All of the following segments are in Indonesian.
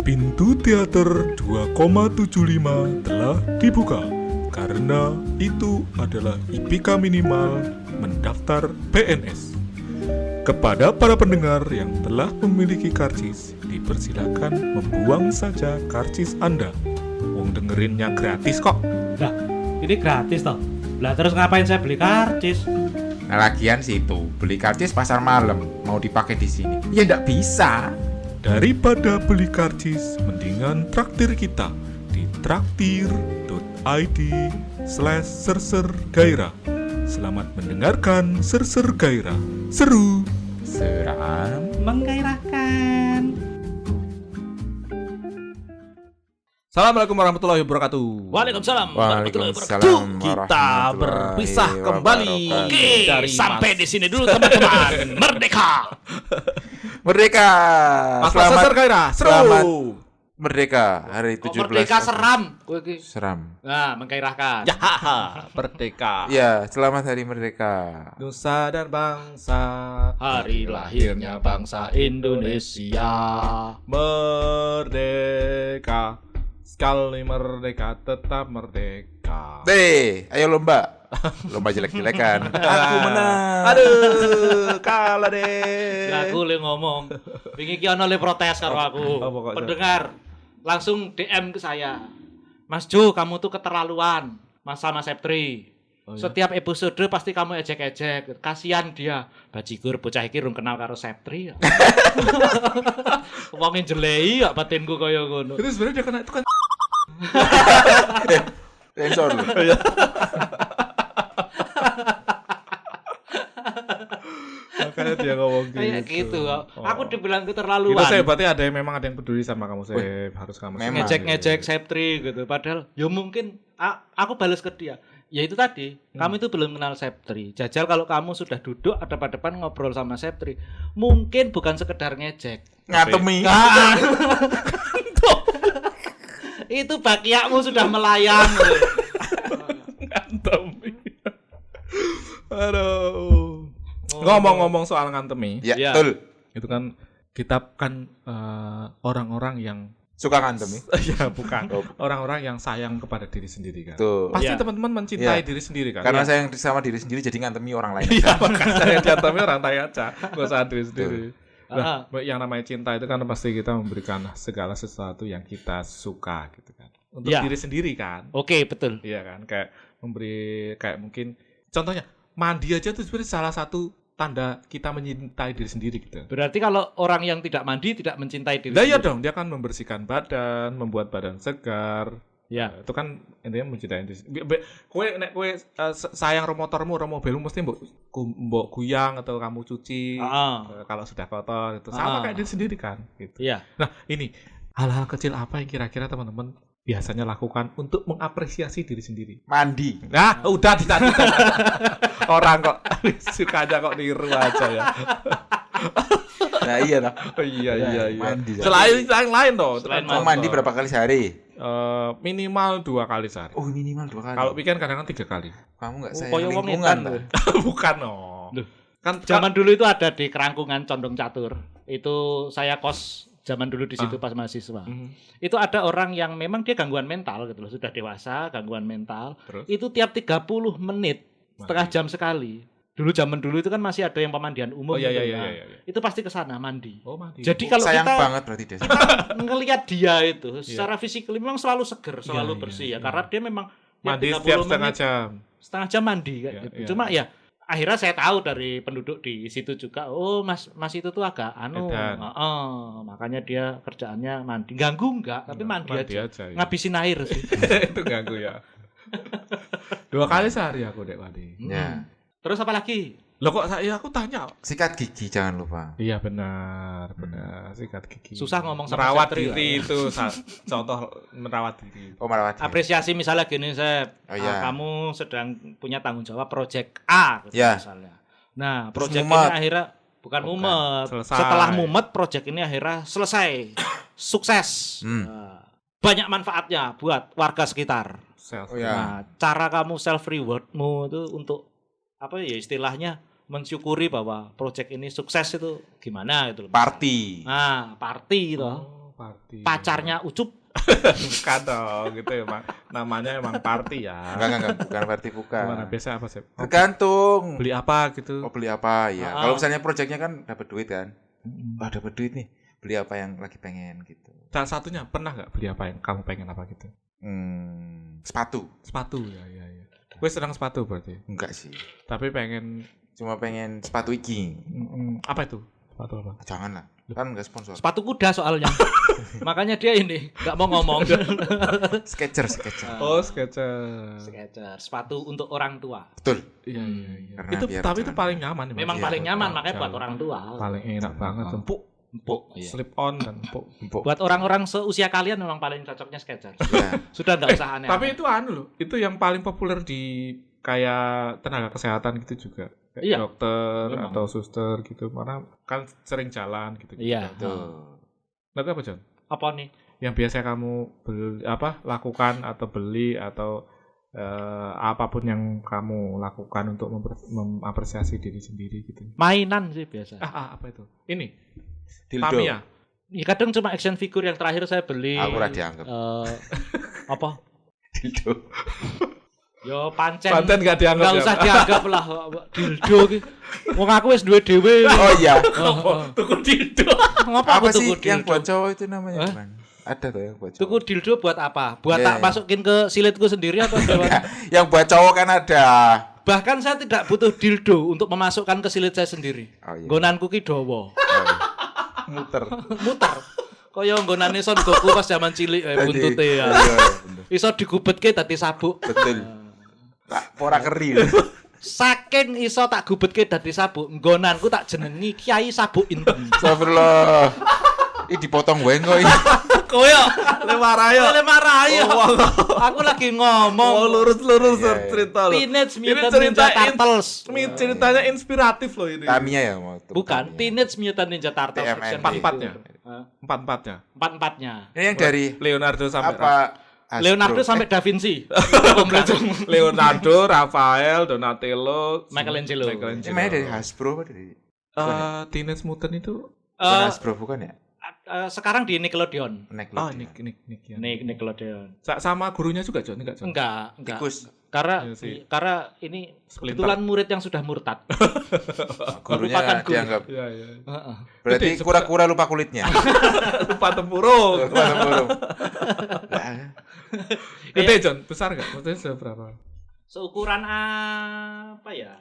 Pintu teater 2,75 telah dibuka karena itu adalah IPK minimal mendaftar PNS. Kepada para pendengar yang telah memiliki karcis, dipersilakan membuang saja karcis Anda. Wong dengerinnya gratis kok. Lah, ini gratis toh. Lah terus ngapain saya beli karcis? Nah lagian sih itu, beli karcis pasar malam, mau dipakai di sini. Ya ndak bisa. Daripada beli karcis, mendingan traktir kita di traktir.id/sersergairah. Selamat mendengarkan Serser Gairah. Seru, Seram. Menggairahkan. Assalamualaikum warahmatullahi wabarakatuh. Waalaikumsalam warahmatullahi wabarakatuh. Waalaikumsalam Kita warahmatullahi berpisah kembali. wabarakatuh. Oke, Dari sampai Mas- di sini dulu teman-teman. Merdeka. Merdeka. Mas Serser Gairah. Seru. Selamat Merdeka hari Kok 17. merdeka seram. Kowe iki. Seram. Nah, menggairahkan. Ya, haha, merdeka. Ya, selamat hari Merdeka. Nusa dan bangsa. Hari lahirnya bangsa Indonesia. Merdeka. Sekali merdeka tetap merdeka. Ayo lomba. Lomba jelek-jelekan. Aku menang. Aduh, kalah deh. Ya aku le ngomong. Wingi ki ana le protes karo aku. Apa kok? Pendengar langsung DM ke saya. Mas Jo, kamu tuh keterlaluan. Mas sama Septri. Oh, iya? Setiap episode pasti kamu ejek-ejek. Kasihan dia. Bajigur bocah iki rung kenal karo Septri. Wonge jelei ya batinku kaya ngono. Itu sebenarnya dia kena itu kan. Sensor lu. Makanya dia ngomong gitu. Kayak gitu. Oh. Aku dibilang Gitu keterlaluan. saya berarti ada yang memang ada yang peduli sama kamu saya harus kamu memang. Ngejek-ngejek Septri gitu. Padahal ya mungkin aku balas ke dia. Ya itu tadi, kamu itu belum kenal Septri. Jajal kalau kamu sudah duduk ada pada depan ngobrol sama Septri, mungkin bukan sekedar ngejek. Ngatemi. Itu bakiakmu sudah melayang. Ngantemi. Aduh. Ngomong-ngomong soal ngantemi, Ya, Ya. betul. itu kan kita kan orang-orang yang Suka ngantemi. ya bukan Oh. orang-orang yang sayang kepada diri sendiri kan. Tuh. Pasti Ya. teman-teman mencintai Ya. diri sendiri kan. Karena Ya. sayang sama diri sendiri jadi ngantemi orang lain. Iya, makanya yang diantemi orang tanya aja, gak usah diri sendiri. Nah, Ah. yang namanya cinta itu kan pasti kita memberikan segala sesuatu yang kita suka gitu kan. Untuk Ya. diri sendiri kan. Oke, betul. Iya kan, kayak memberi kayak mungkin contohnya mandi aja tuh sebenarnya salah satu tanda kita mencintai diri sendiri gitu. Berarti kalau orang yang tidak mandi tidak mencintai diri Nah, iya sendiri. dong, dia akan membersihkan badan, membuat badan segar. Ya. Nah, itu kan intinya mencintai diri sendiri. Kowe nek kowe sayang motormu, mobilmu mesti mbok guyang atau kamu cuci. Ah. Kalau sudah kotor itu sama kayak diri sendiri kan gitu. Iya. Nah, ini hal-hal kecil apa yang kira-kira teman-teman biasanya lakukan untuk mengapresiasi diri sendiri? Mandi. Nah, udah ditanya. Orang kok sukanya kok niru aja ya. Nah iya lah. Oh, iya. Mandi. Selain yang lain dong. Selain Mau mandi berapa kali sehari? Minimal 2 kali sehari. Oh minimal 2 kali. Kalau weekend kadang-kadang 3 kali. Kamu nggak sayang Koyo wong lingkungan. edan, lah. Bukan oh. Loh. Kan Zaman dulu itu ada di Kerangkungan Condong Catur. Itu saya kos zaman dulu di situ pas mahasiswa. Itu ada orang yang memang dia gangguan mental gitu loh, sudah dewasa, gangguan mental. Terus? Itu tiap 30 menit, setengah jam sekali. Dulu zaman dulu itu kan masih ada yang pemandian umum Oh iya gitu iya kan. iya. Itu pasti ke sana mandi. Oh, mandi. Jadi kalau Sayang kita banget berarti Des. ngelihat dia itu secara fisik memang selalu seger, selalu Iya, bersih iya, ya karena dia memang tiap mandi 30 setiap setengah menit, jam. setengah jam mandi kayak Iya, gitu. iya. Cuma ya akhirnya saya tahu dari penduduk di situ juga, oh mas itu tuh agak Edan. makanya dia kerjaannya mandi, ganggu enggak, tapi mandi aja. ya. Ngabisin air sih. Itu ganggu ya. 2 kali sehari aku dek mandi. Ya. Terus apa lagi? Loh kok saya aku tanya. Sikat gigi jangan lupa. Iya benar, sikat gigi. Susah ngomong sama merawat Septri, diri itu contoh merawat diri. Oh merawat diri. Apresiasi misalnya gini, Sep. Oh, iya. Kamu sedang punya tanggung jawab project A gitu Iya. misalnya. Nah, Terus project ini mumet. akhirnya bukan mumet. Selesai. Setelah mumet project ini akhirnya selesai. Sukses. Hmm. Nah, banyak manfaatnya buat warga sekitar. Self. Oh, ya. Nah, cara kamu self rewardmu itu untuk apa ya istilahnya mensyukuri bahwa project ini sukses itu gimana gitu loh. Party. Nah, party gitu. Oh, party. Pacarnya Ucup. Bukan dong, gitu emang namanya emang party ya. Enggak, bukan party bukan. Gimana biasa apa sih? Tergantung. Beli apa gitu? Oh, beli apa ya. Ah. Kalau misalnya proyeknya kan dapat duit kan. Wah, dapat duit nih. Beli apa yang lagi pengen gitu. Salah satunya pernah nggak beli apa yang kamu pengen apa gitu? Sepatu. Sepatu ya. Gue senang sepatu berarti. Enggak sih. Tapi pengen Cuma pengen sepatu iki. apa itu? Sepatu apa? Jangan lah. Kan enggak sponsor. Sepatu kuda soalnya. Makanya dia ini nggak mau ngomong. Skechers. Oh, Skechers. Skechers, sepatu untuk orang tua. Betul. Iya. Karena Itu biar tapi itu jangan- paling nyaman. Memang Iya, paling nyaman Jauh. makanya buat orang tua. Paling enak banget. Empuk. Iya. Slip on dan empuk. Empuk. Buat orang-orang seusia kalian memang paling cocoknya Skechers. Ya. Sudah nggak usah aneh. Tapi itu loh, itu yang paling populer di kayak tenaga kesehatan gitu juga. Kayak Iya. dokter Memang. atau suster gitu. Karena kan sering jalan gitu. Iya. Tuh. Lalu apa, John? Apa nih? Yang biasa kamu lakukan atau beli atau apapun yang kamu lakukan untuk mengapresiasi diri sendiri gitu. Mainan sih biasa. Apa itu? Ini Dildo. Tamiya. Ya, kadang cuma action figure yang terakhir saya beli. Aku ora dianggap. Apa? Dildo. Yo pancen. Pancen nggak dianggap. Nggak usah dianggap lah dildo ki. Wong aku wis duwe dhewe. Oh iya. Tuku dildo. Ngapa Apa aku sih tuku yang dildo? buat cowok itu namanya? Hah? Bukan? Ada tuh yang buat cowok. Tuku dildo buat apa? Buat Iya, tak iya. masukin ke silitku sendiri atau gimana? Yang buat cowok kan ada. Bahkan saya tidak butuh dildo untuk memasukkan ke silit saya sendiri. Oh, iya. Nggonanku ki dawa. Muter. Muter. Kaya nggonane Son Goku pas zaman cilik buntute ya. Iya, Iso digubetke dadi sabuk. betul. Tak pora keri. Saking iso tak gubetke dadi sabuk, nggonanku tak jenengi Kiai Sabuk Inten. Astagfirullah. Ih dipotong wae kok ini. Koyo Lemarayo. oleh marayo. Aku lagi ngomong. Lurus Iya, iya. cerita loh. Teenage Ini Mutant cerita Ninja Turtles. ceritanya inspiratif loh ini. Tamiya ya mau. Bukan, Teenage Mutant Ninja Turtles. TMNT. action Empat-empatnya. figure. Empat-empatnya. Empat-empatnya. Ini yang dari Leonardo sampai apa? Astro. Leonardo sampai Da Vinci. Leonardo, Rafael, Donatello, Michelangelo. Ini mainnya dari Hasbro apa dari? Teenage Mutant itu Bukan Hasbro bukan ya? Sekarang di Nickelodeon. Nickelodeon. Nick ya. Nickelodeon. Sama gurunya juga, John, enggak, John? Enggak. Tikus. Karena Iya sih. karena ini Splinter. kebetulan murid yang sudah murtad. Gurunya Merupakan guru. dianggap. Iya, iya. Heeh. Berarti Gede, kura-kura lupa kulitnya. Lupa tempurung. Lupa tempurung. Gede, John. Besar enggak? Maksudnya seberapa? Seukuran apa ya?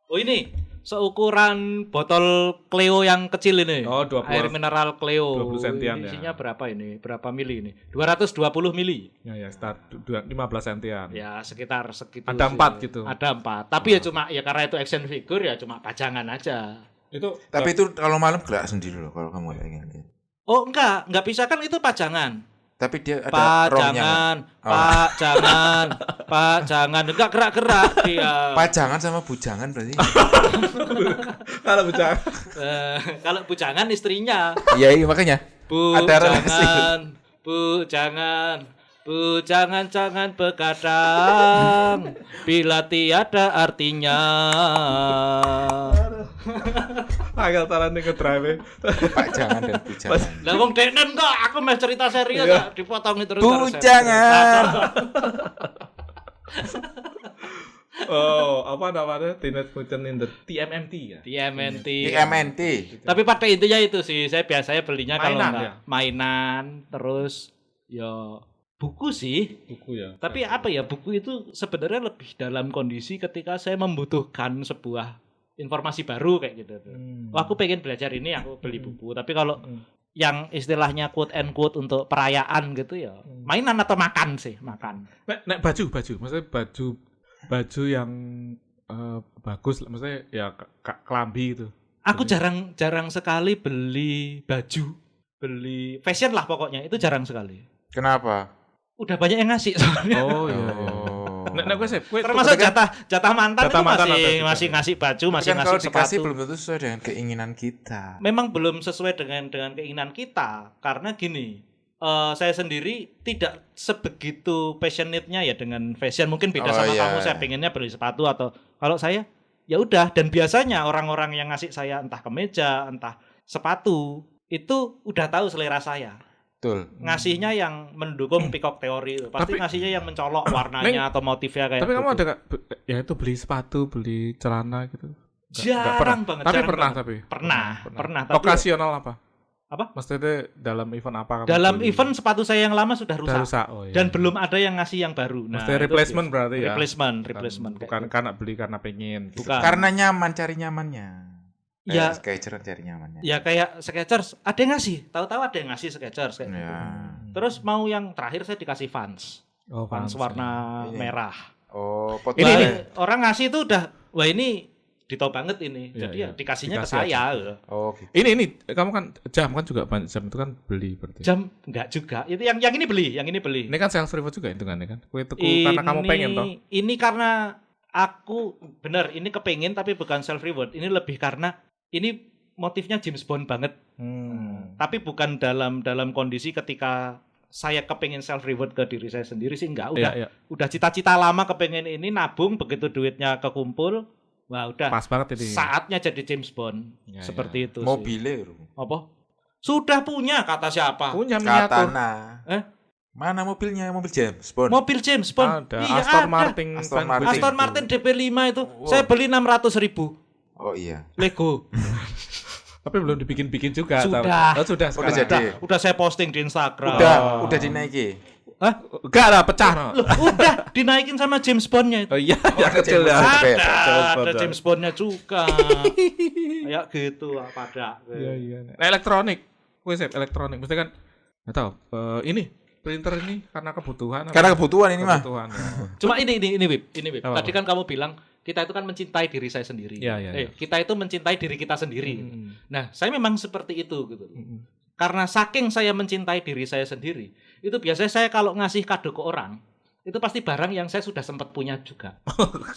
Oh ini, seukuran botol Cleo yang kecil ini. Oh, 20. Air mineral Cleo. 20 sentian Ini ya. isinya berapa ini? Berapa mili ini? 220 mili. Ya, start 15 sentian. Ya, sekitar segitu. Ada sih. 4 gitu. Ada 4. Tapi ya cuma ya karena itu action figure ya cuma pajangan aja. Itu Tapi itu kalau malam gelak sendiri loh kalau kamu pengen. Oh, enggak bisa kan itu pajangan. Tapi dia ada Pak romnya. jangan, Oh. Pak jangan, Pak jangan, enggak gerak-gerak dia. Pajangan sama bujangan berarti. kalau bicara Kalau bujangan istrinya. Iya, makanya. Bu Ada relasi. jangan, Bu jangan begadang bila tiada artinya. agak taran ke drive. Pajangan dan bujangan. Lah wong denen kok aku meh cerita serius Iya. kok dipotong terus. Bujangan. Oh, apa namanya? Teenage Mutant Ninja TMNT ya? TMNT. TMNT. Tapi pada intinya itu sih, saya biasanya belinya kalau Mainan enggak ya? mainan, terus ya buku sih. Buku ya. Tapi apa ya, buku itu sebenarnya lebih dalam kondisi ketika saya membutuhkan sebuah informasi baru kayak gitu. Wah, aku pengen belajar ini, aku beli buku. Tapi kalau yang istilahnya quote and quote untuk perayaan gitu ya, mainan atau makan sih, makan. Nek baju, maksudnya baju yang bagus, maksudnya ya kelambi itu. Aku jarang sekali beli baju, beli fashion lah pokoknya, itu jarang sekali. Kenapa? Udah banyak yang ngasih soalnya. Oh iya. Oh. Nek gue Termasuk jatah mantan Jatah itu mantan ada juga. masih ngasih baju, Tapi masih kan kalau ngasih dikasih sepatu. belum tentu sesuai dengan keinginan kita. Memang belum sesuai dengan keinginan kita karena gini, saya sendiri tidak sebegitu passionate-nya ya dengan fashion. Mungkin beda Oh, sama iya. kamu, saya pengennya beli sepatu atau kalau saya ya udah. Dan biasanya orang-orang yang ngasih saya entah kemeja, entah sepatu, itu udah tahu selera saya. Betul. Ngasihnya yang mendukung peacock teori itu. Pasti Tapi- ngasihnya yang mencolok warnanya atau motifnya kayak Tapi kamu gitu. ada nggak ya itu beli sepatu, beli celana gitu? Nggak Jarang banget. Tapi jarang pernah banget. tapi. Pernah. Tapi Okasional apa? Apa? Maksudnya dalam event apa kamu dalam beli? event sepatu saya yang lama sudah Udah rusak. rusak. Oh, iya. Dan belum ada yang ngasih yang baru. Maksudnya itu replacement biasa. berarti ya. Replacement. Bukan karena beli karena pengen. Bukan. Karena nyaman, cari nyamannya. Ya. Skechers cari nyamannya. Ya kayak Skechers, ada yang ngasih. Tahu-tahu ada yang ngasih Skechers kayak gitu. Ya. Terus mau yang terakhir saya dikasih Vans. Oh, Vans warna Ini. merah. Oh, pot Wah, Ini- orang ngasih itu udah, wah ini ditau banget ini. Iya, Jadi iya. ya dikasihnya ke Dikasih saya. Oh, gitu. Ini kamu kan jam kan juga banyak jam itu kan beli berarti. Jam enggak juga. Itu yang ini beli, yang ini beli. Ini kan self reward juga hitungannya kan. Kue tuku karena kamu pengen toh. Ini karena aku bener ini kepengen tapi bukan self reward. Ini lebih karena ini motifnya James Bond banget. Tapi bukan dalam kondisi ketika saya kepengen self reward ke diri saya sendiri sih enggak. Iya, iya. Udah cita-cita lama kepengen ini, nabung, begitu duitnya kekumpul, wah udah Pas banget ini. saatnya jadi James Bond. Ya, Seperti itu sih. Mobilnya, bro. Apa? Sudah punya kata siapa? Punya miniatur. Katana. Mana mobilnya? Mobil James Bond. Mobil James Bond. Ada Iya, Aston ada. Martin. Aston Van Martin. Buren. Aston Martin DP5 itu. Wow. Saya beli 600.000 Oh iya. Lego. Tapi belum dibikin-bikin juga. Sudah. Oh, sudah sekarang. jadi. Udah saya posting di Instagram. Udah dinaiki. Hah? Enggak lah, pecah. No. Loh, udah dinaikin sama James Bond-nya itu. Oh iya, ya ada kecil James ya. Bond. Ada James Bond-nya juga. Kayak gitu pada. Iya, iya. Nah, elektronik. Gue set elektronik. Mesti kan enggak tahu. Ini printer ini karena kebutuhan. Karena kebutuhan ini mah. Kebutuhan. Ya. Cuma ini Wib. Apa? Tadi kan kamu bilang kita itu kan mencintai diri saya sendiri. Iya, iya, iya. Kita itu mencintai diri kita sendiri. Nah, saya memang seperti itu gitu. Mm-mm. Karena saking saya mencintai diri saya sendiri, itu biasanya saya kalau ngasih kado ke orang, itu pasti barang yang saya sudah sempat punya juga.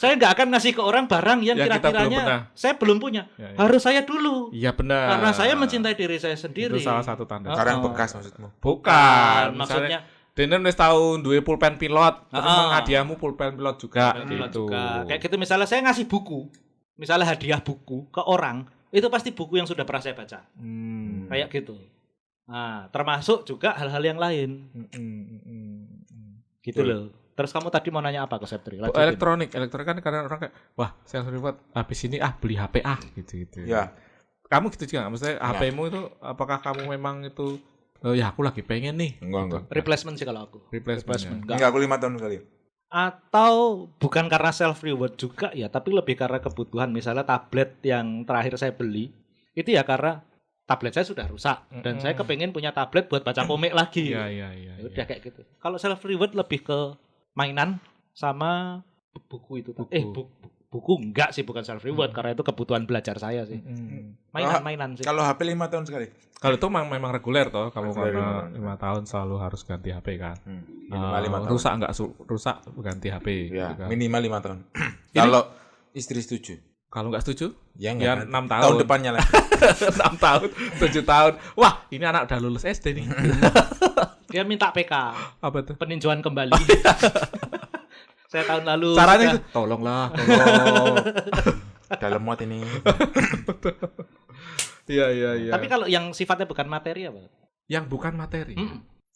Saya nggak akan ngasih ke orang barang yang Yang kita belum pernah. kira-kiranya saya belum punya. Ya, ya. Harus saya dulu. Iya benar. Karena saya mencintai diri saya sendiri. Itu salah satu tanda. Oh. Barang bekas maksudmu. Bukan. Maksudnya Denen wis tahun duwe pulpen pilot, terus Ah. hadiahmu pulpen pilot juga pilot gitu. juga. Kayak gitu misalnya saya ngasih buku, misalnya hadiah buku ke orang, itu pasti buku yang sudah pernah saya baca. Kayak gitu. Nah, termasuk juga hal-hal yang lain. Gitu loh. Terus kamu tadi mau nanya apa ke Septri? Lanjutin. Elektronik kan kadang orang kayak wah self reward habis ini beli HP gitu. Ya. Kamu gitu juga nggak? Maksudnya HP-mu itu apakah kamu memang itu ya aku lagi pengen nih. Enggak. Replacement sih kalau aku. Replacement. Enggak. Enggak, aku 5 tahun sekali. Atau bukan karena self reward juga ya, tapi lebih karena kebutuhan. Misalnya tablet yang terakhir saya beli, itu ya karena tablet saya sudah rusak dan saya kepengen punya tablet buat baca komik lagi. Iya. Ya udah kayak gitu. Kalau self reward lebih ke mainan sama buku itu. Buku enggak sih, bukan self reward karena itu kebutuhan belajar saya sih. Mainan sih. Kalau HP 5 tahun sekali. Kalau itu memang reguler toh, kamu Reguler, karena 5 tahun selalu harus ganti HP kan. Minimal 5 tahun. Rusak enggak rusak ganti HP Ya, gitu kan. minimal 5 tahun. Kalau istri setuju. Kalau enggak setuju? Ya Ya, enggak. 6 tahun. Tahun depannya lagi. 6 tahun, 7 tahun. Wah, ini anak udah lulus SD nih. Dia minta PK, Apa tuh? peninjauan kembali. Saya tahun lalu Caranya sudah- itu tolong. Dalam muat ini. Iya. Tapi kalau yang sifatnya bukan materi apa? Yang bukan materi.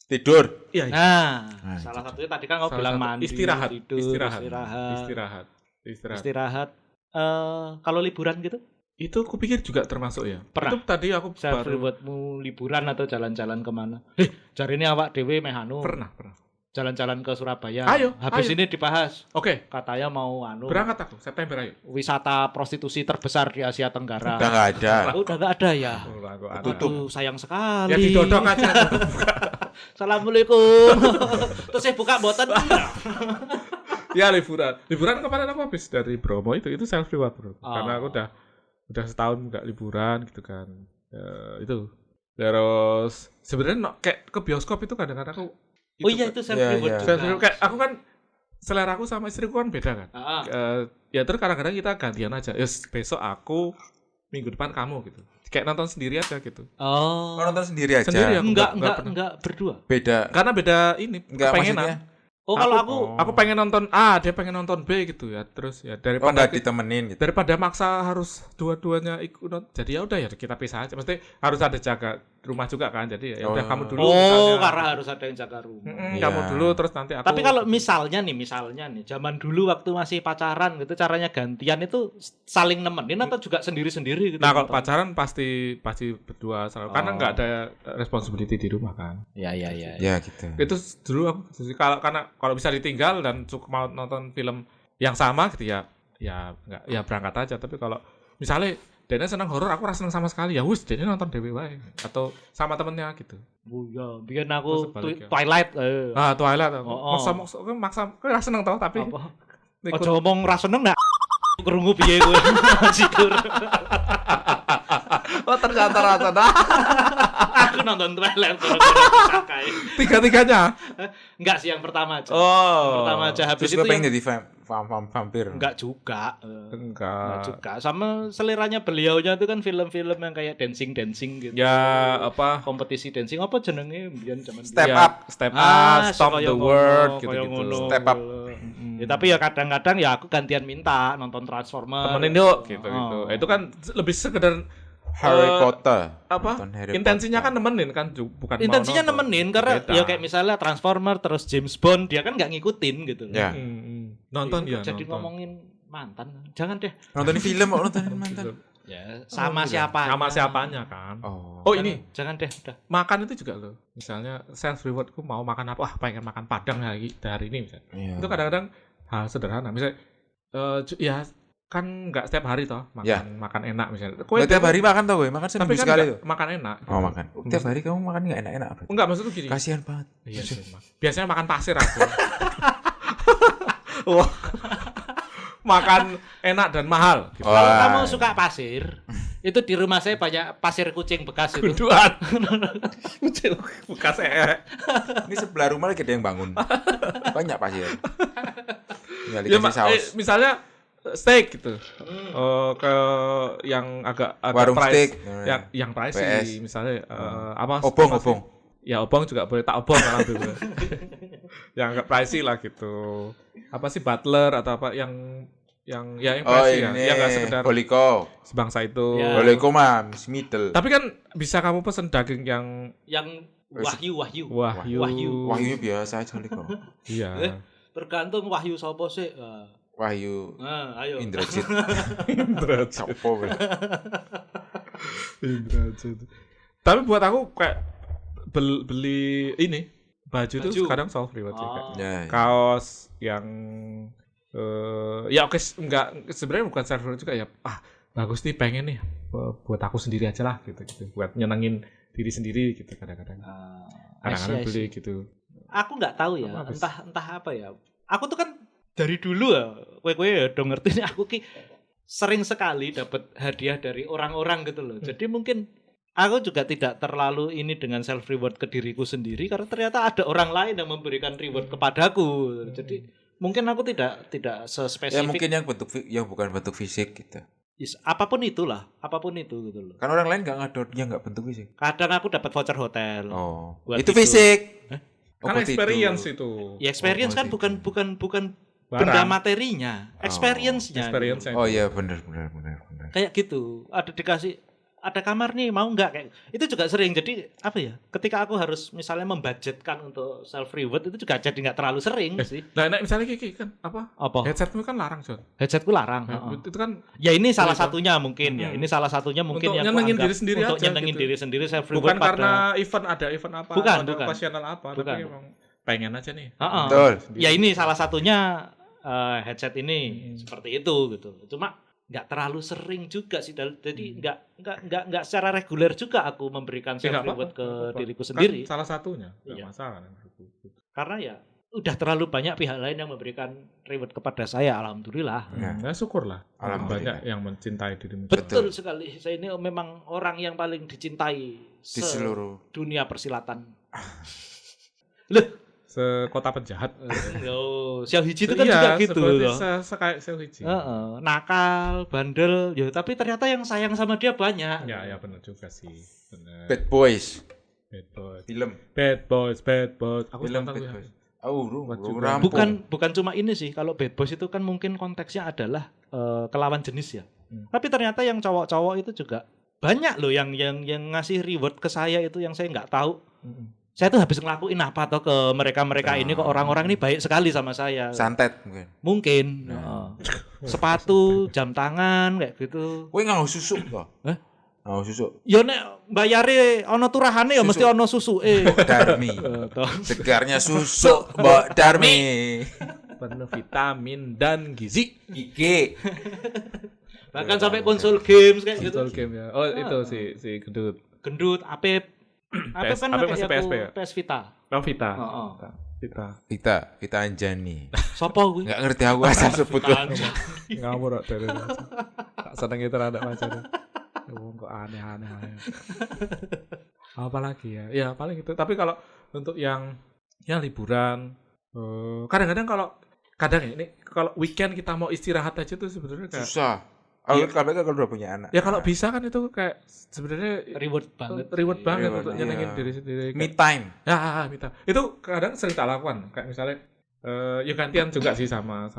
Tidur. Iya. Nah, Nah, salah satunya tadi kan kau Salah bilang satu. mandi, Istirahat. tidur, istirahat. Kalau liburan gitu, Itu kupikir juga termasuk ya. Pernah. Itu tadi aku self baru rewardmu liburan atau jalan-jalan kemana? Cari ini awak dewe mehanu. pernah. Jalan-jalan ke Surabaya. Ayo, Habis ayo. ini dibahas. Oke, Katanya mau berangkat aku September ayo. wisata prostitusi terbesar di Asia Tenggara. Udah enggak ada. Udah nggak ada ya. Tutup. Aduh, sayang sekali. Ya didodok aja. Assalamualaikum. Terus saya buka boten. Ya liburan. Liburan kemarin aku habis dari Bromo itu self reward bro. Karena aku udah setahun nggak liburan gitu kan. Itu. Terus sebenarnya kayak ke bioskop itu kadang-kadang aku Oh iya itu self Iya, reward iya. juga. self reward kayak aku kan selera aku sama istriku kan beda kan. Ya terus kadang-kadang kita gantian aja. Yes, besok aku, minggu depan kamu gitu. Kayak nonton sendiri aja gitu. Oh. Kau nonton sendiri aja. Sendiri aku Enggak nggak pernah. berdua. Beda. Karena beda ini Enggak kepengenan. maksudnya. Oh, kalau aku Aku pengen nonton A, dia pengen nonton B gitu ya. Terus ya Oh, daripada nggak ditemenin gitu. daripada maksa harus dua-duanya ikut jadi ya udah ya kita pisah aja. Mesti harus ada jaga rumah juga kan. Jadi ya udah Oh. kamu dulu Oh, misalnya. karena harus ada yang jaga rumah. Iya. Kamu dulu terus nanti aku. Tapi kalau misalnya nih, zaman dulu waktu masih pacaran gitu, caranya gantian itu saling nemenin atau juga sendiri-sendiri gitu? Nah, kalau nonton? pacaran pasti berdua selalu. Karena Oh. nggak ada responsibility di rumah kan. Ya. Ya gitu. Itu dulu aku kalau bisa ditinggal dan cukup mau nonton film yang sama gitu ya nggak ya berangkat aja. Tapi kalau misalnya Dene senang horor, aku rasa senang sama sekali ya wis Dene nonton dewe wae atau sama temennya gitu. Oh ya, bikin aku Terus sebalik ya. Twilight. Twilight aku. Oh. Maksa aku rasa seneng tau tapi Apa? ikut- Ojo ngomong ra seneng nak. Krungu piye kowe? Sikur. Oh ternyata rasa Aku nonton Twilight gara-gara Sakai. tiga-tiganya. Enggak sih yang pertama aja. Oh. Pertama aja habis Terus itu gue pengen yang jadi vampir. enggak juga. Enggak. Juga sama seleranya beliaunya itu kan film-film yang kayak dancing gitu. Ya apa? Kompetisi dancing apa jenenge mbiyen zaman Step Ya, up. Step Up, Stop kaya the ngono, World kaya gitu-gitu. ngono. Step Up. Ya, tapi ya kadang-kadang ya aku gantian minta nonton Transformer. Temenin yuk gitu. Oh. Itu kan lebih sekedar Harry Potter. apa? Nonton Harry Intensinya Potter. kan nemenin kan bukan mau Intensinya nonton. nemenin karena Beda. ya kayak misalnya Transformer terus James Bond dia kan nggak ngikutin gitu. Ya. Nonton Ini ya kok jadi nonton. ngomongin mantan. Jangan deh. Nontonin film, nontonin mantan. Ya, sama siapa? Nama siapanya kan? Oh. Oh ini Jangan deh, udah. makan itu juga loh. Misalnya self rewardku mau makan apa? Wah pengen makan padang hari ini misalnya. Iya. Itu kadang-kadang hal sederhana. Misalnya ya kan nggak setiap hari toh makan Ya. makan enak misalnya. Nggak tiap hari makan tau gue, makan tapi seminggu kan sekali nggak tuh. makan enak. Oh makan. Tiap hari kamu makan nggak enak-enak apa? Enggak maksudku gini. Kasihan banget. Iya sih, Mas. Biasanya makan pasir aku. Wah. Makan enak dan mahal gitu. Oh. Kalau Wah. kamu suka pasir, itu di rumah saya banyak pasir kucing bekas itu. Gunduan. Bekas Ini sebelah rumah lagi ada yang bangun. Banyak pasir. Tinggal Ya, dikasih saus. misalnya steak gitu. Ke yang agak Warung price, steak. yang pricey PS. misalnya apa Obong, apa sih? obong. Ya obong juga boleh, tak obong malah dulu. Yang agak pricey lah gitu. Apa sih butler atau apa yang Oh pricey ya, ini yang nggak sekedar Holiko. sebangsa itu. Ya. Holiko mah middle. Tapi kan bisa kamu pesen daging yang Yang wahyu. Wahyu biasa aja Holiko. iya. Tergantung wahyu sapa sih. Wahyu Nah, ayo. Indrajit. Indrajit. Sopo gue. Tapi buat aku kayak beli ini baju Baju. itu kadang self reward sih, Oh. kayak Ya. kaos yang ya oke enggak sebenarnya bukan self reward juga ya, bagus nih pengen nih buat aku sendiri aja lah gitu buat nyenengin diri sendiri gitu kadang-kadang I beli see. gitu. Aku nggak tahu ya, Apa, Bis? entah apa ya. Aku tuh kan dari dulu ya, kowe ya udah ngerti nih aku ki sering sekali dapat hadiah dari orang-orang gitu loh. Jadi mungkin aku juga tidak terlalu ini dengan self reward ke diriku sendiri karena ternyata ada orang lain yang memberikan reward kepadaku. Jadi mungkin aku tidak Ya sespesifik mungkin yang bukan bentuk fisik gitu. apapun itulah, apapun itu gitu loh. Kan orang lain nggak ngadornya nggak bentuk fisik. Kadang aku dapat voucher hotel. Oh. Buat Itu itu. fisik. Oh, Kan buat experience itu. itu. Ya experience kan Oh, bukan Barang. benda materinya, experience-nya. Experience Oh iya benar. Kayak gitu, ada kamar nih mau nggak kayak itu juga sering. Jadi apa ya, ketika aku harus misalnya membudgetkan untuk self reward itu juga jadi nggak terlalu sering sih. Nah, misalnya Kiki kan apa? Headsetmu kan larang, John. Headsetku larang. Itu kan Ya ini salah Itu. satunya mungkin ya. Ini salah satunya mungkin Untuk yang aku nyenengin anggap diri sendiri untuk aja nyenengin gitu. diri sendiri self reward bukan karena event apa Bukan, atau bukan. occasional apa, Bukan. tapi emang pengen aja nih. Betul. Ya ini salah satunya headset ini seperti itu gitu. Cuma nggak terlalu sering juga sih. Jadi nggak secara reguler juga aku memberikan Ya, self nggak reward ke apa-apa. diriku Kan sendiri. salah satunya, nggak Iya. masalah. Karena ya udah terlalu banyak pihak lain yang memberikan reward kepada saya, alhamdulillah. Ya syukurlah. Alhamdulillah. Banyak yang mencintai dirimu. Betul sekali. Saya ini memang orang yang paling dicintai Di seluruh. dunia persilatan. Loh, Sekota penjahat. loh, Xiao Hiji itu kan Iya, juga gitu seperti loh. Kayak Selhiji. Nakal, bandel, ya tapi ternyata yang sayang sama dia banyak. Ya benar juga sih. Benar. Bad Boys. Bad Boys. Film. Bad Boys. Aku Film nonton Bad ya. Boys. Rampung. Bukan cuma ini sih, kalau bad boys itu kan mungkin konteksnya adalah kelawan jenis ya. Tapi ternyata yang cowok-cowok itu juga banyak loh yang ngasih reward ke saya itu yang saya nggak tahu. Saya tuh habis ngelakuin apa toh ke mereka ini, kok orang-orang ini baik sekali sama saya. Santet mungkin. Sepatu, jam tangan kayak gitu. Kowe nganggo susu toh? Nganggo susu. Ya nek bayare ana turahane ya mesti ana susuke. Darmi. Segarnya susu Mbok Darmi. Penuh vitamin dan gizi. Gigi. Bahkan sampai konsol games kayak gitu. Konsol game ya. Oh, itu si Gendut. Gendut, Apep kan Apep pakai masih PSP ya? PS Vita. Oh, Vita. Vita Anjani. Sopo kuwi? Enggak ngerti aku asal sebut. Ngawur kok dari. Tak seneng itu rada macam. Kok aneh-aneh. Apa lagi ya? Ya paling itu. Tapi kalau untuk yang liburan, kadang-kadang kalau weekend kita mau istirahat aja tuh sebenarnya kayak Susah. Kalau udah punya anak. ya kalau bisa kan itu kayak sebenarnya Reward banget untuk nyenengin diri sendiri. Me time. Ya, minta. Itu kadang sering tak lakukan. Kayak misalnya ya gantian juga sih sama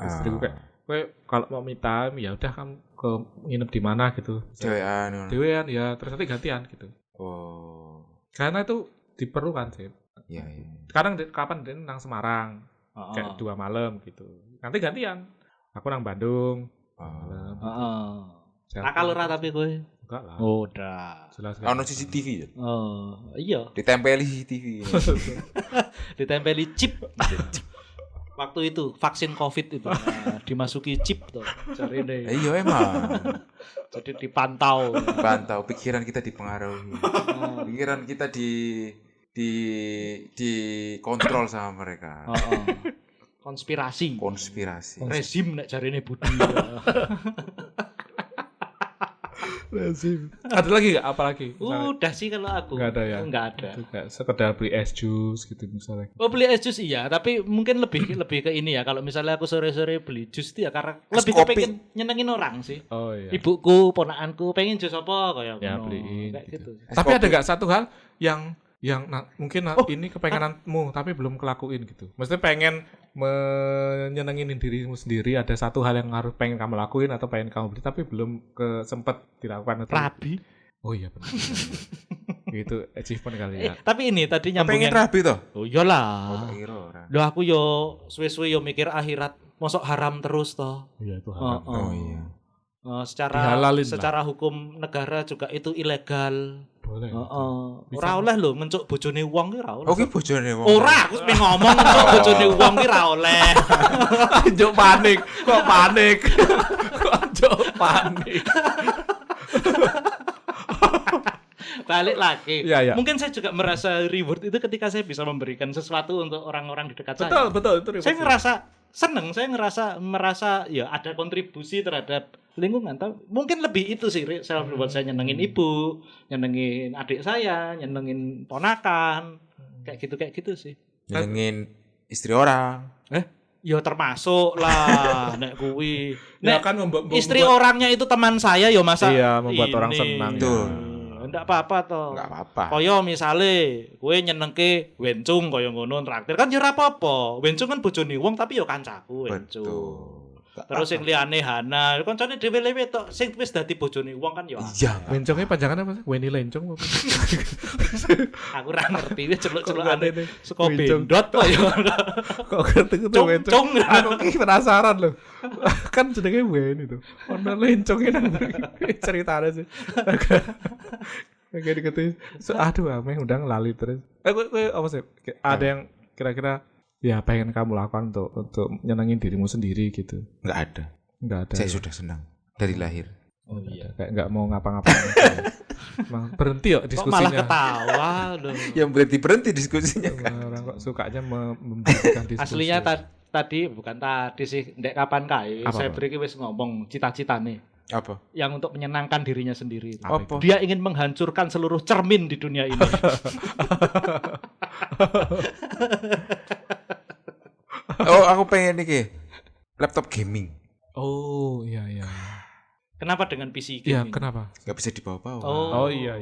istriku kayak kowe kalau mau me time ya udah kamu ke nginep di mana gitu. Dewean ya terus nanti gantian gitu. Oh. Karena itu diperlukan sih. Iya. Sekarang kapan dia nang Semarang? Kayak 2 malam gitu. Nanti gantian. Aku nang Bandung. Nakal ora tapi kowe. Enggak lah. Oh, udah. Jelas kan. Ono CCTV ya? Oh, iya. Ditempeli CCTV. Ditempeli chip. Waktu itu vaksin Covid itu dimasuki chip tuh jarine. Iya emang. Jadi dipantau. Pikiran kita dipengaruhi. Pikiran kita dikontrol sama mereka. Konspirasi. Rezim nek jarine Budi. Rezim. Ada lagi enggak apa lagi? Udah sih kalau aku. Enggak ada ya. Enggak ada. Itu kayak sekedar beli es jus gitu misalnya. Oh, beli es jus iya, tapi mungkin lebih ke ini ya. Kalau misalnya aku sore-sore beli jus itu ya karena lebih kepengen nyenengin orang sih. Oh iya. Ibuku, ponakanku pengen jus apa kayak ya, ngono. beliin Kayak gitu. Tapi ada enggak satu hal yang mungkin ini kepengenanmu tapi belum kelakuin gitu. Maksudnya pengen menyenengin dirimu sendiri, ada satu hal yang harus pengen kamu lakuin atau pengen kamu beli tapi belum sempet dilakukan atau Rabi. Oh iya benar. Itu achievement kali ya. Tapi ini tadi nyambungin pengen rabi toh? Oh iyalah. Loh aku yo suwe-suwe yo mikir akhirat, mosok haram terus toh. Iya itu haram. Oh iya. Secara hukum negara juga itu ilegal. Boleh. Ora oleh lho mencuk bojone wong ki ora oleh. Oke bojone wong. Ora, aku pengen ngomong mencuk bojone wong ki ora oleh. Anjuk panik. Kok panik? Kok anjuk panik? Balik lagi. Ya. Mungkin saya juga merasa reward itu ketika saya bisa memberikan sesuatu untuk orang-orang di dekat saya. Betul itu reward. Saya ngerasa seneng, saya merasa ya ada kontribusi terhadap lingkungan. Mungkin lebih itu sih self reward saya, nyenengin ibu, nyenengin adik saya, nyenengin ponakan, kayak gitu sih. Nyenengin istri orang. Ya termasuk lah nek kuwi. Ya Nek kan istri orangnya itu teman saya ya masa iya, membuat orang senang. Tuh. Enggak apa-apa toh. Enggak apa-apa. Kaya misale kowe nyenengke Wencung kaya ngono traktir kan ya ora apa-apa. Wencung kan bojone wong tapi ya kancaku Wencung. Betul. Terus sing liyane Hana, kancane dhewe-dhewe tok sing wis dadi bojone wong kan ya. Iya. Lencongnya panjangan apa sih? Weni lencong apa? Aku ora ngerti wis celuk-celukane Kok saka bendot kok ya. Kok ngerti itu lencong? Cung. Aku penasaran loh. Kan jenenge Weni tuh. Ono lencongnya nang ceritanya sih. Kayak diketuin. Aduh, ameh udah lali terus. Kowe apa sih? Ada yang kira-kira ya pengen kamu lakukan untuk nyenengin dirimu sendiri gitu? Enggak ada. Saya sudah senang dari lahir. Oh iya. Kayak enggak mau ngapa-ngapain. Berhenti yuk diskusinya. Kok malah ketawa loh. Yang berhenti diskusinya kan. Orang kok sukanya memberikan diskusi. Aslinya tadi bukan tadi sih, ndek kapan kae saya beri wis ngomong cita-citane. Apa? Yang untuk menyenangkan dirinya sendiri. Apa? Dia ingin menghancurkan seluruh cermin di dunia ini. Oh, aku pengen nih laptop gaming. Oh, iya. Kenapa dengan PC Iya, gaming? kenapa? Gak bisa dibawa-bawa. Oh iya.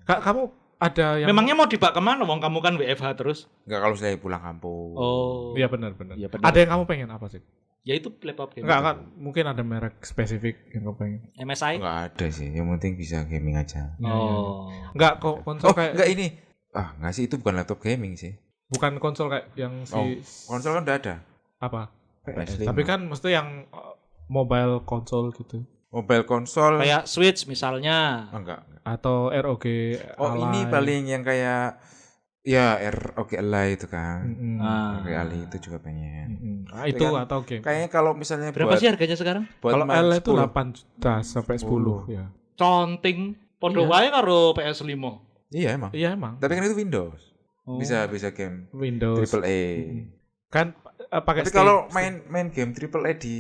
Kamu ada yang Memangnya mau dibawa kemana? Wong kamu kan WFH terus. Enggak kalau saya pulang kampung. Oh. Iya benar. Iya, benar. Ada yang kamu pengen apa sih? Ya itu laptop game. Enggak kan mungkin ada merek spesifik yang kamu pengen. MSI? Enggak ada sih, yang penting bisa gaming aja. Oh. Enggak kok konsol Oh, kayak enggak ini. Ah, enggak sih, itu bukan laptop gaming sih. bukan konsol kayak yang Oh, konsol kan udah ada. apa? PS5. Tapi kan mesti yang mobile konsol gitu Mobile konsol. Kayak Switch misalnya. Oh, enggak. atau ROG Oh, ini Ally. paling yang kayak ya ROG Ally itu kan. Mm-mm. Ah. ROG Ally itu juga pengen. Mm-mm. Nah, itu Kan atau game. Kayaknya kalau misalnya Berapa sih harganya sekarang? buat Kalau main L itu 10. 8 juta sampai 10 ya. Conting. Podo Iya. wae karo PS5. Iya emang. Iya emang. Tapi kan itu Windows. Oh. Bisa game Windows AAA. kan pakai Tapi Steam. kalau main game AAA di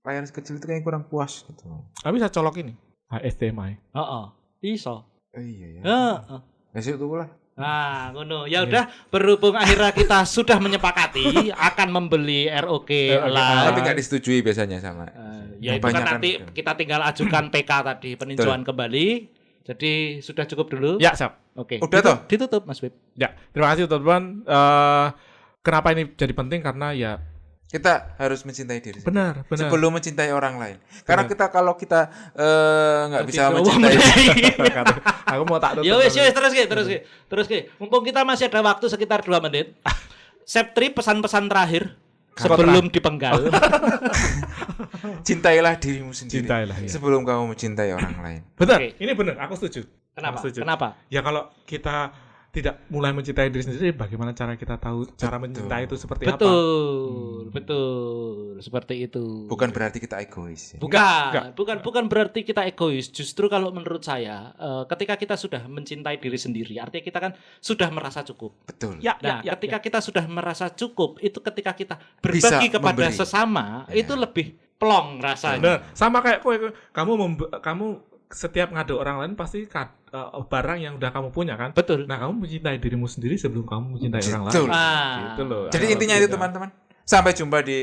layar kecil itu kayaknya kurang puas gitu. bisa colok ini HDMI. Heeh. Iso. Oh iya ya. Heeh. Besok tuh lah. Nah, ngono. Ya udah, berhubung akhirnya kita sudah menyepakati akan membeli ROG Ally. Tapi nggak disetujui biasanya sama. Ya itu kan Kebanyakan nanti gitu. kita tinggal ajukan PK tadi, peninjauan kembali. Jadi sudah cukup dulu. Ya, siap. Oke. Udah toh? Ditutup Mas Bib. Ya, terima kasih teman-teman. Kenapa ini jadi penting karena ya Kita harus mencintai diri sendiri. benar. Sebelum mencintai orang lain. Karena kalau kita nggak bisa Tapi mencintai Aku mau tak tutup. Ya wes terus ke. Mumpung kita masih ada waktu sekitar 2 menit. Septri pesan-pesan terakhir sebelum dipenggal. cintailah dirimu sendiri. Cintailah, ya. Sebelum kamu mencintai orang lain. Benar. Oke. Ini benar, aku setuju. Kenapa? Aku setuju. Kenapa? Ya kalau kita tidak mulai mencintai diri sendiri, bagaimana cara kita tahu cara mencintai itu seperti apa? Betul. Seperti itu. Bukan berarti kita egois. Ya. Bukan berarti kita egois. Justru kalau menurut saya, ketika kita sudah mencintai diri sendiri, artinya kita kan sudah merasa cukup. Betul. Nah, ketika kita sudah merasa cukup, itu ketika kita Bisa berbagi kepada memberi. sesama, Ya. itu lebih plong rasanya. Benar. Sama kayak kamu setiap ngadu orang lain pasti barang yang udah kamu punya kan? Betul. Nah, kamu mencintai dirimu sendiri sebelum kamu mencintai orang Betul. lain. Ah. Gitu loh. Jadi Kalau intinya kita- itu teman-teman. Sampai jumpa di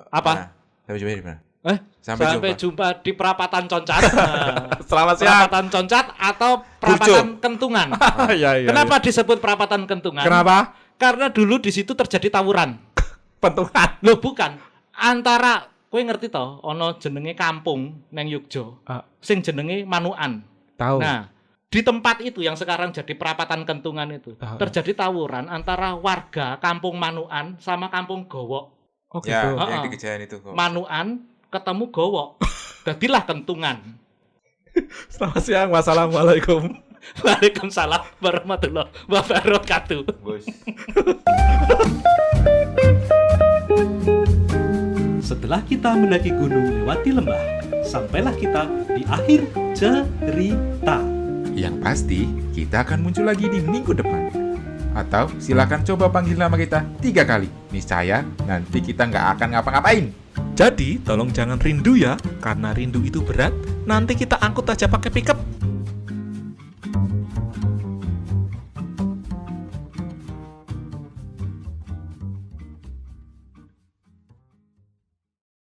Apa? mana? Sampai jumpa di mana? Sampai Sampai jumpa di perapatan Concat. Nah, Selamat siang. perapatan Concat atau perapatan Kentungan. Iya. Kenapa disebut perapatan Kentungan? Kenapa? Karena dulu di situ terjadi tawuran. Pentungan. Loh bukan. Antara kowe ngerti toh, ono jenenge kampung neng Yogyo. Ah. Sing jenenge Manukan. Tahu. Nah, di tempat itu yang sekarang jadi perapatan Kentungan itu, Tahu. terjadi tawuran antara warga kampung Manukan sama kampung Gowok. Oh Ya, gitu. yang Ah. di Kejayan itu kok. Manukan ketemu Gowok. Jadilah Kentungan. Selamat siang. Wassalamualaikum. Waalaikumsalam warahmatullahi wabarakatuh. Bos. Setelah kita mendaki gunung lewati lembah, sampailah kita di akhir cerita. Yang pasti, kita akan muncul lagi di minggu depan. Atau silakan coba panggil nama kita 3 kali. Niscaya nanti kita nggak akan ngapa-ngapain. Jadi, tolong jangan rindu ya, karena rindu itu berat. Nanti kita angkut aja pakai pickup.